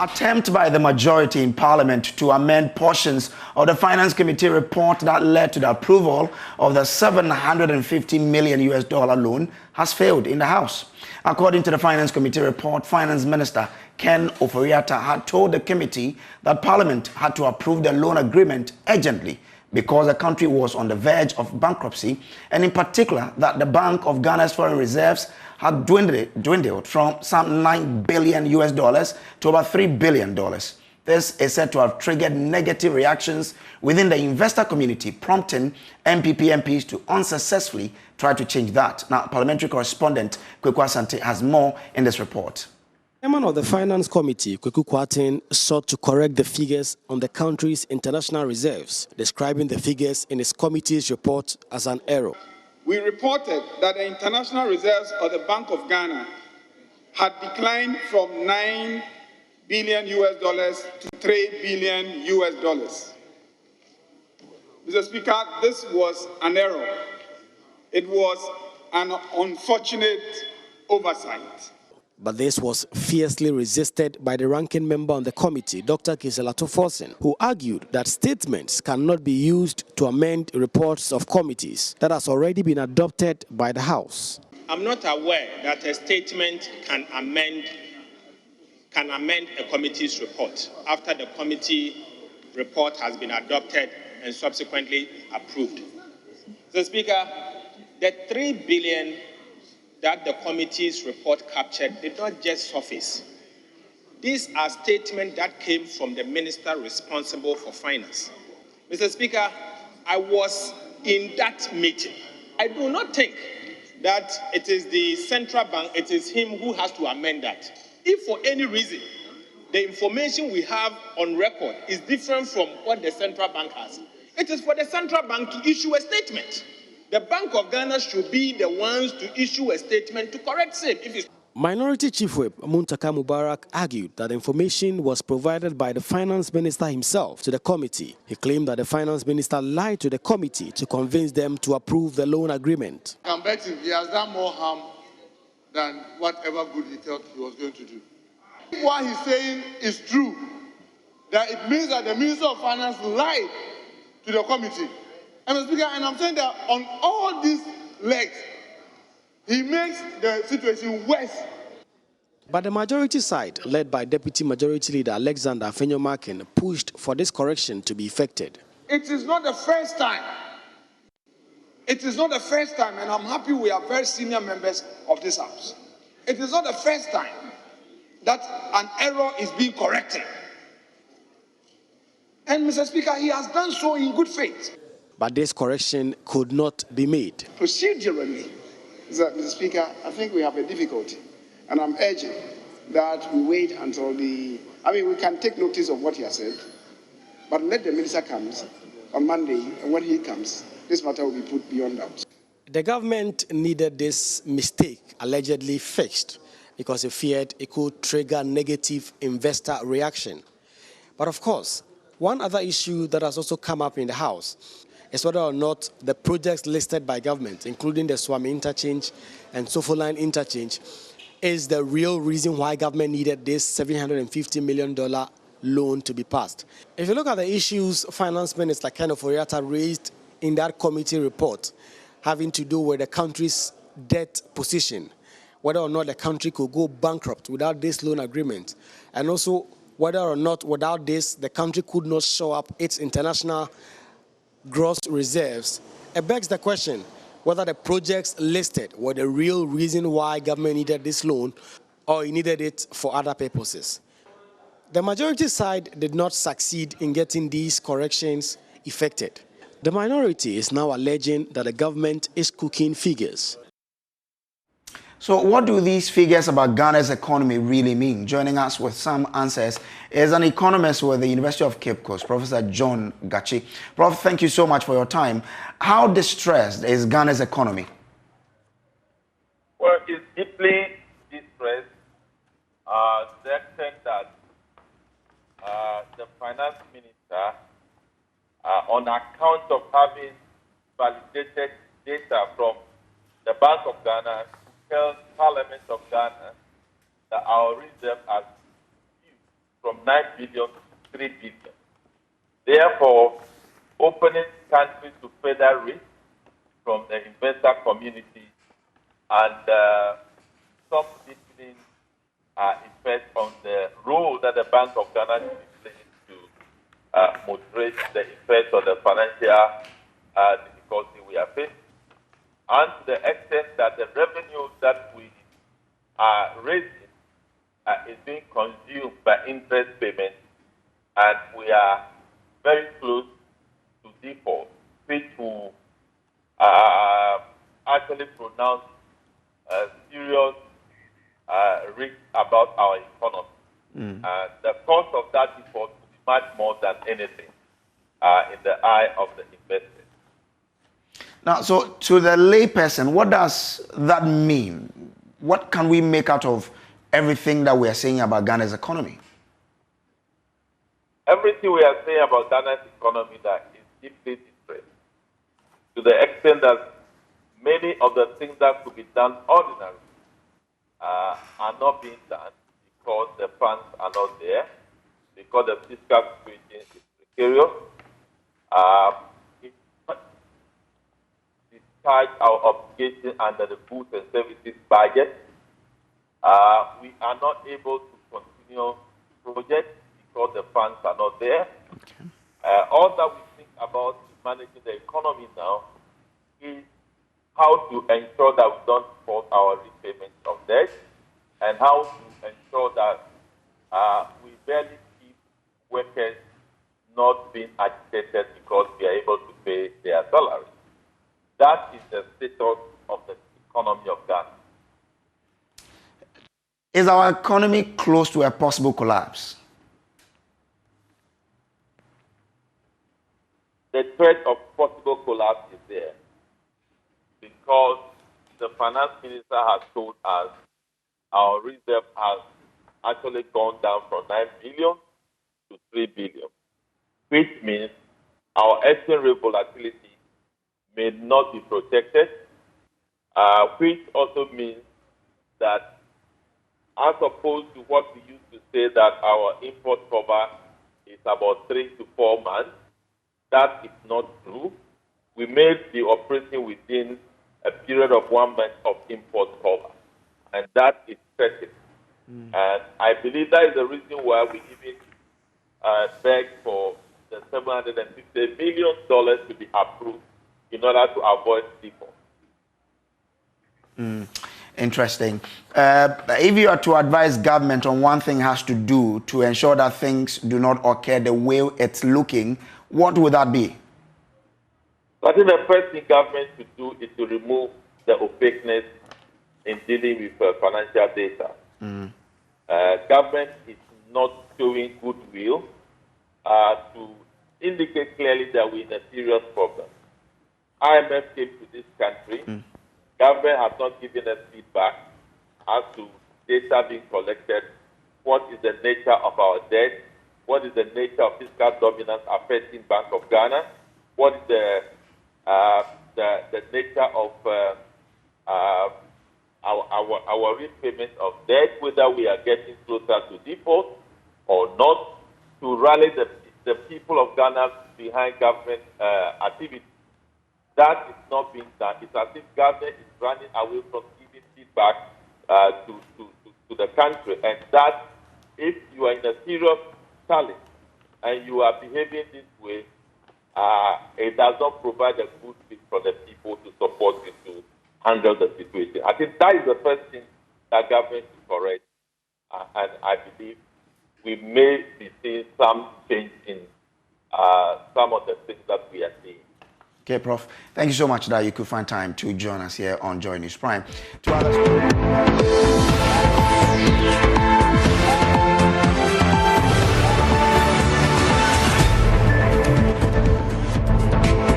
attempt by the majority in Parliament to amend portions of the Finance Committee report that led to the approval of the $750 million loan has failed in the House. According to the Finance Committee report, Finance Minister Ken Ofori-Atta had told the committee that Parliament had to approve the loan agreement urgently because the country was on the verge of bankruptcy, and in particular that the Bank of Ghana's foreign reserves had dwindled from some $9 billion to over $3 billion. This is said to have triggered negative reactions within the investor community, prompting MPP MPs to unsuccessfully try to change that. Now, parliamentary correspondent Kweku Asante has more in this report. Chairman of the Finance Committee, Kweku Asante, sought to correct the figures on the country's international reserves, describing the figures in his committee's report as an error. We reported that the international reserves of the Bank of Ghana had declined from $9 billion to $3 billion. Mr. Speaker, this was an error. It was an unfortunate oversight. But this was fiercely resisted by the ranking member on the committee, Dr. Kiselato Forsen, who argued that statements cannot be used to amend reports of committees that has already been adopted by the House. I'm not aware that a statement can amend a committee's report after the committee report has been adopted and subsequently approved. Mr. Speaker, the $3 billion that the committee's report captured did not just surface. These are statements that came from the minister responsible for finance. Mr. Speaker, I was in that meeting. I do not think that it is the central bank, it is him who has to amend that. If for any reason the information we have on record is different from what the central bank has, it is for the central bank to issue a statement. The Bank of Ghana should be the ones to issue a statement to correct same. Minority Chief Whip Muntaka Mubarak argued that information was provided by the Finance Minister himself to the committee. He claimed that the Finance Minister lied to the committee to convince them to approve the loan agreement. I can bet him he has done more harm than whatever good he thought he was going to do. If what he's saying is true, that it means that the Minister of Finance lied to the committee. Mr. Speaker, and I'm saying that on all these legs, he makes the situation worse. But the majority side, led by Deputy Majority Leader Alexander Afenyo-Markin, pushed for this correction to be effected. It is not the first time. It is not the first time, and I'm happy we are very senior members of this House. It is not the first time that an error is being corrected. And Mr. Speaker, he has done so in good faith. But this correction could not be made. Procedurally, Mr. Speaker, I think we have a difficulty. And I'm urging that we wait until we can take notice of what he has said, but let the minister come on Monday, and when he comes, this matter will be put beyond doubt. The government needed this mistake allegedly fixed because it feared it could trigger negative investor reaction. But of course, one other issue that has also come up in the House is whether or not the projects listed by government, including the Swami Interchange and Sofoline Interchange, is the real reason why government needed this $750 million loan to be passed. If you look at the issues Finance Minister Ken Ofori-Atta raised in that committee report, having to do with the country's debt position, whether or not the country could go bankrupt without this loan agreement, and also whether or not without this the country could not show up its international gross reserves, it begs the question whether the projects listed were the real reason why government needed this loan or it needed it for other purposes. The majority side did not succeed in getting these corrections effected. The minority is now alleging that the government is cooking figures. So what do these figures about Ghana's economy really mean? Joining us with some answers is an economist with the University of Cape Coast, Professor John Cttee. Prof, thank you so much for your time. How distressed is Ghana's economy? Well, it's deeply distressed to the extent that the finance minister, on account of having validated data from the Bank of Ghana, tells Parliament of Ghana that our reserve has reduced from 9 billion to 3 billion. Therefore, opening countries to further risk from the investor community and some deepening effect on the role that the Bank of Ghana should be playing to moderate the effects of the financial difficulty we are facing. And to the extent that the revenue that we are raising is being consumed by interest payments, and we are very close to default, which will actually pronounce serious risk about our economy. The cost of that default will be much more than anything in the eye of the investors. Now, so to the layperson, what does that mean? What can we make out of everything that we are saying about Ghana's economy? Everything we are saying about Ghana's economy that is deeply distressed, to the extent that many of the things that could be done ordinarily are not being done because the funds are not there, because the fiscal situation is precarious. Discharge our obligation under the goods and services budget. We are not able to continue projects because the funds are not there. Okay. All that we think about managing the economy now is how to ensure that we don't default our repayments of debt, and how to ensure that we barely keep workers not being agitated because we are able to pay their salaries. That is the status of the economy of Ghana. Is our economy close to a possible collapse? The threat of possible collapse is there because the finance minister has told us our reserve has actually gone down from 9 billion to 3 billion, which means our exchange rate volatility may not be protected, which also means that as opposed to what we used to say that our import cover is about 3 to 4 months, that is not true. We may be operating within a period of 1 month of import cover, and that is threatening. And I believe that is the reason why we even beg for the $750 million to be approved in order to avoid default. Interesting. If you are to advise government on one thing has to do to ensure that things do not occur the way it's looking, what would that be? I think the first thing government should do is to remove the opaqueness in dealing with financial data. Government is not showing goodwill to indicate clearly that we're in a serious problem. IMF came to this country. Government has not given us feedback as to data being collected, what is the nature of our debt, what is the nature of fiscal dominance affecting Bank of Ghana, what is the nature of our repayment of debt, whether we are getting closer to default or not, to rally the people of Ghana behind government activity. That is not being done. It's as if government is running away from giving feedback to the country, and that if you are in a serious challenge and you are behaving this way, it does not provide a good fit for the people to support you to handle the situation. I think that is the first thing that government should correct, and I believe we may be seeing some change in some of the things that we are seeing. Okay, Prof. Thank you so much that you could find time to join us here on Joy News Prime. To others